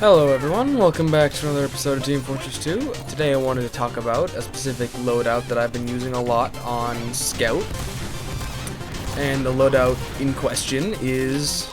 Hello everyone, welcome back to another episode of Team Fortress 2. Today I wanted to talk about a specific loadout that I've been using a lot on Scout. And the loadout in question is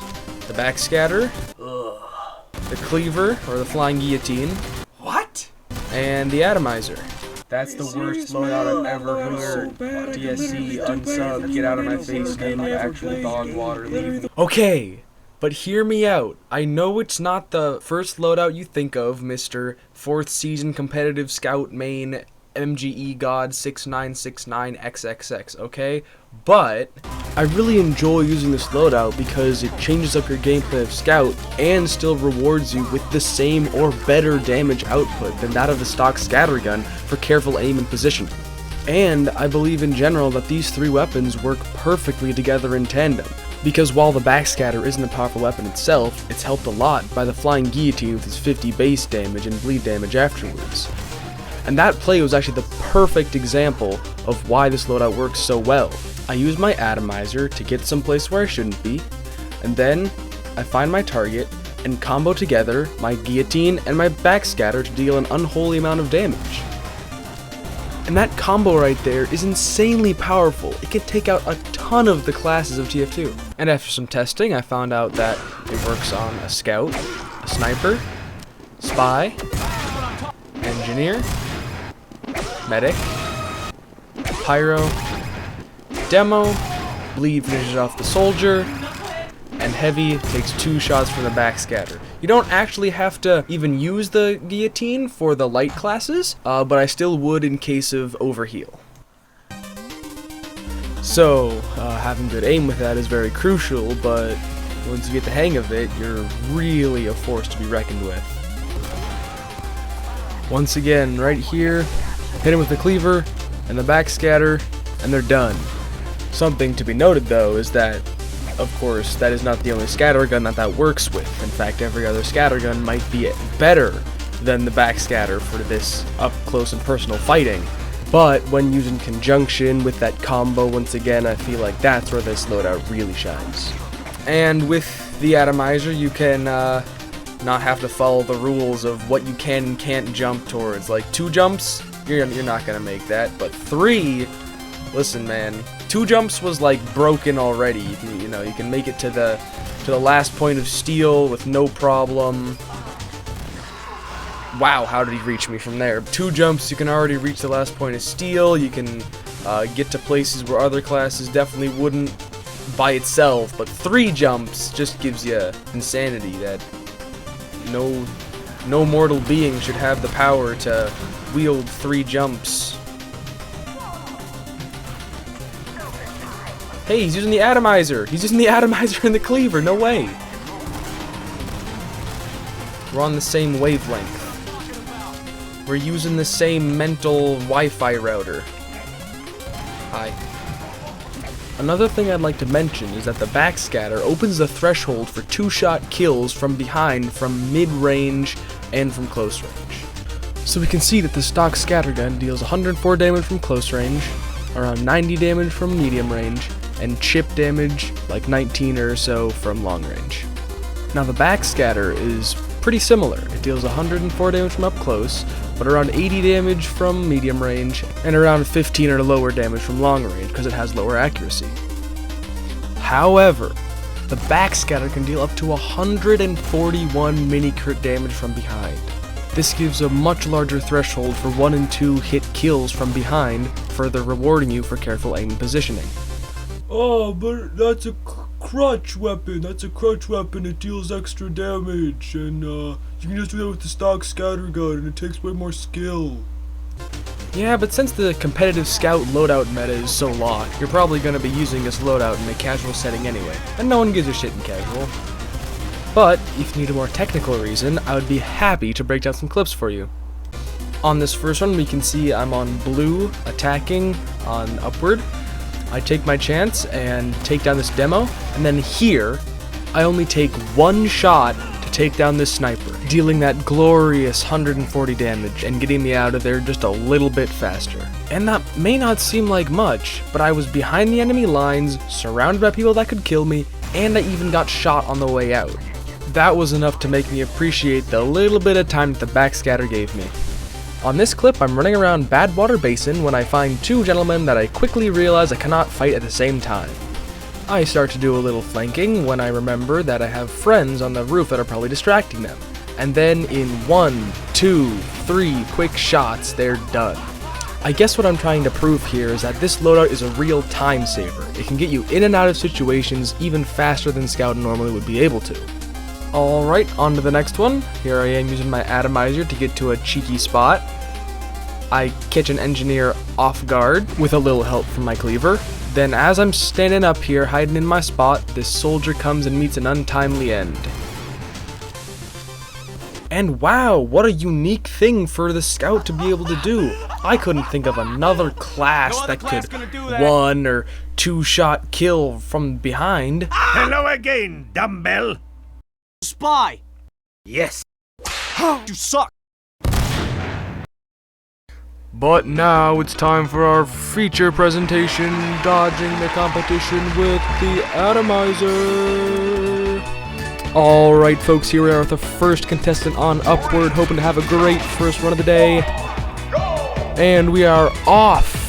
the Backscatter, the Cleaver, or the Flying Guillotine, What? and the Atomizer. That's the worst loadout I've ever heard. DSC, unsub, get out of my face, game of actual dog water, leave me. Okay! But hear me out. I know it's not the first loadout you think of, Mr. 4th Season Competitive Scout Main MGE God 6969XXX, okay? But I really enjoy using this loadout because it changes up your gameplay of Scout and still rewards you with the same or better damage output than that of the stock scattergun for careful aim and positioning. And I believe in general that these three weapons work perfectly together in tandem. Because while the Backscatter isn't a powerful weapon itself, it's helped a lot by the Flying Guillotine with its 50 base damage and bleed damage afterwards. And that play was actually the perfect example of why this loadout works so well. I use my Atomizer to get someplace where I shouldn't be, and then I find my target and combo together my Guillotine and my Backscatter to deal an unholy amount of damage. And that combo right there is insanely powerful. It can take out a ton of the classes of TF2. And after some testing, I found out that it works on a Scout, a Sniper, Spy, Engineer, Medic, Pyro, Demo, Bleed finishes off the Soldier, and Heavy takes 2 shots from the Backscatter. You don't actually have to even use the Guillotine for the light classes, but I still would in case of overheal. So, having good aim with that is very crucial, but once you get the hang of it, you're really a force to be reckoned with. Once again, right here, hit him with the Cleaver and the Backscatter, and they're done. Something to be noted though is that, of course, that is not the only scattergun that works with. In fact, every other scattergun might be better than the Backscatter for this up-close and personal fighting. But when used in conjunction with that combo, once again, I feel like that's where this loadout really shines. And with the Atomizer, you can not have to follow the rules of what you can and can't jump towards. Like 2 jumps, you're not gonna make that, but 3, listen man, 2 jumps was like broken already. You know, you can make it to the last point of steel with no problem. Wow, how did he reach me from there? 2 jumps, you can already reach the last point of steel. You can get to places where other classes definitely wouldn't by itself. But 3 jumps just gives you insanity that no mortal being should have the power to wield 3 jumps. Hey, he's using the Atomizer! He's using the Atomizer and the Cleaver, no way! We're on the same wavelength. We're using the same mental Wi-Fi router. Hi. Another thing I'd like to mention is that the Backscatter opens the threshold for 2-shot kills from behind, from mid-range, and from close range. So we can see that the stock scattergun deals 104 damage from close range, around 90 damage from medium range, and chip damage, like 19 or so from long range. Now the Backscatter is pretty similar. It deals 104 damage from up close, but around 80 damage from medium range, and around 15 or lower damage from long range, because it has lower accuracy. However, the Backscatter can deal up to 141 mini crit damage from behind. This gives a much larger threshold for 1 and 2 hit kills from behind, further rewarding you for careful aim and positioning. Oh, but that's a crutch weapon. That's a crutch weapon. It deals extra damage, and you can just do that with the stock scattergun, and it takes way more skill. Yeah, but since the competitive Scout loadout meta is so locked, you're probably going to be using this loadout in a casual setting anyway, and no one gives a shit in casual. But, if you need a more technical reason, I would be happy to break down some clips for you. On this first one, we can see I'm on blue, attacking on upward. I take my chance and take down this demo, and then here, I only take 1 shot to take down this sniper, dealing that glorious 140 damage and getting me out of there just a little bit faster. And that may not seem like much, but I was behind the enemy lines, surrounded by people that could kill me, and I even got shot on the way out. That was enough to make me appreciate the little bit of time that the backscatter gave me. On this clip, I'm running around Badwater Basin when I find two gentlemen that I quickly realize I cannot fight at the same time. I start to do a little flanking when I remember that I have friends on the roof that are probably distracting them. And then in 1, 2, 3 quick shots, they're done. I guess what I'm trying to prove here is that this loadout is a real time saver. It can get you in and out of situations even faster than Scout normally would be able to. Alright, on to the next one. Here I am using my atomizer to get to a cheeky spot. I catch an engineer off guard with a little help from my cleaver. Then as I'm standing up here hiding in my spot, this soldier comes and meets an untimely end. And wow, what a unique thing for the Scout to be able to do. I couldn't think of another class that could 1 or 2 shot kill from behind. Hello again, dumbbell. Spy! Yes. You suck! But now it's time for our feature presentation, dodging the competition with the atomizer. Alright folks, here we are with the first contestant on Upward, hoping to have a great first run of the day. And we are off!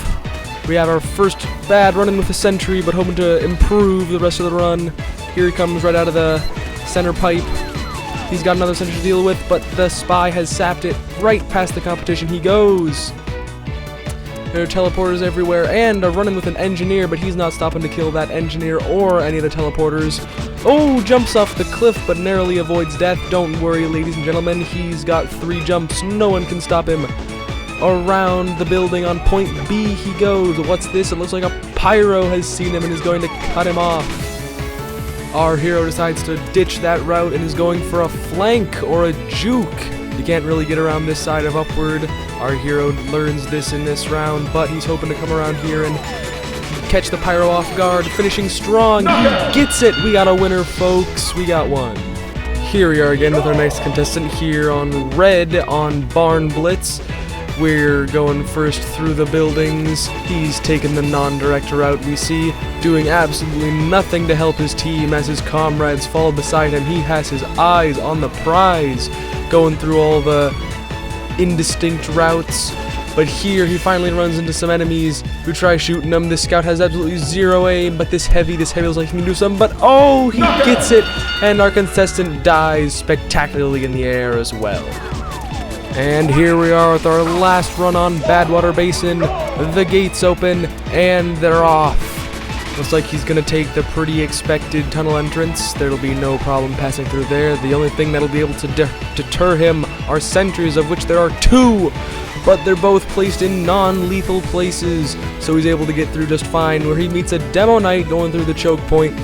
We have our first bad run-in with the sentry, but hoping to improve the rest of the run. Here he comes right out of the center pipe. He's got another sentry to deal with, but the spy has sapped it right past the competition. He goes! There are teleporters everywhere, and a run-in with an engineer, but he's not stopping to kill that engineer or any of the teleporters. Oh, jumps off the cliff, but narrowly avoids death. Don't worry, ladies and gentlemen, he's got 3 jumps. No one can stop him. Around the building on point B he goes. What's this? It looks like a pyro has seen him and is going to cut him off. Our hero decides to ditch that route and is going for a flank or a juke. You can't really get around this side of Upward. Our hero learns this in this round, but he's hoping to come around here and catch the pyro off guard, finishing strong. He gets it! We got a winner, folks. We got one. Here we are again with our next contestant here on Red on Barn Blitz. We're going first through the buildings. He's taken the non-direct route we see, doing absolutely nothing to help his team as his comrades fall beside him. He has his eyes on the prize, going through all the indistinct routes. But here he finally runs into some enemies who try shooting him. This Scout has absolutely 0 aim, but this heavy looks like he can do something, but oh, he gets it! And our contestant dies spectacularly in the air as well. And here we are with our last run on Badwater Basin. The gates open, and they're off. Looks like he's going to take the pretty expected tunnel entrance. There'll be no problem passing through there. The only thing that'll be able to deter him are sentries, of which there are 2. But they're both placed in non-lethal places, so he's able to get through just fine, where he meets a Demo Knight going through the choke point.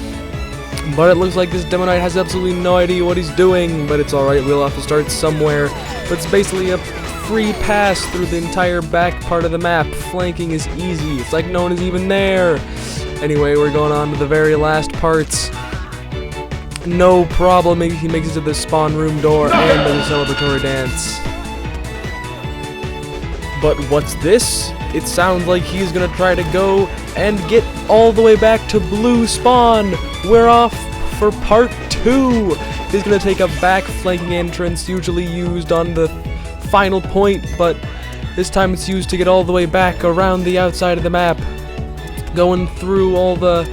But it looks like this Demo Knight has absolutely no idea what he's doing, but it's alright, we'll have to start somewhere. But it's basically a free pass through the entire back part of the map. Flanking is easy, it's like no one is even there. Anyway, we're going on to the very last parts. No problem, he makes it to the spawn room door and the celebratory dance. But what's this? It sounds like he's gonna try to go and get all the way back to blue spawn. We're off for part 2. He's gonna take a back flanking entrance usually used on the final point, but this time it's used to get all the way back around the outside of the map, going through all the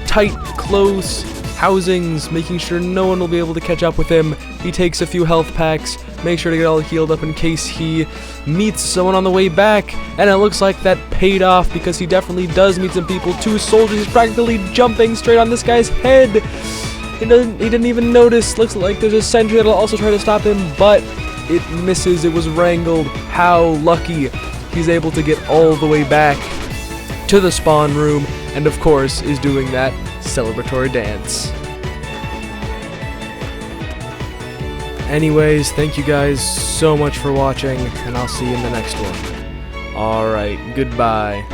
tight, close housings, making sure no one will be able to catch up with him. He takes a few health packs, make sure to get all healed up in case he meets someone on the way back, and it looks like that paid off because he definitely does meet some people. 2 soldiers, he's practically jumping straight on this guy's head. He didn't even notice. Looks like there's a sentry that'll also try to stop him, but it misses. It was wrangled. How lucky. He's able to get all the way back to the spawn room, and of course is doing that celebratory dance. Anyways, thank you guys so much for watching, and I'll see you in the next one. Alright, goodbye.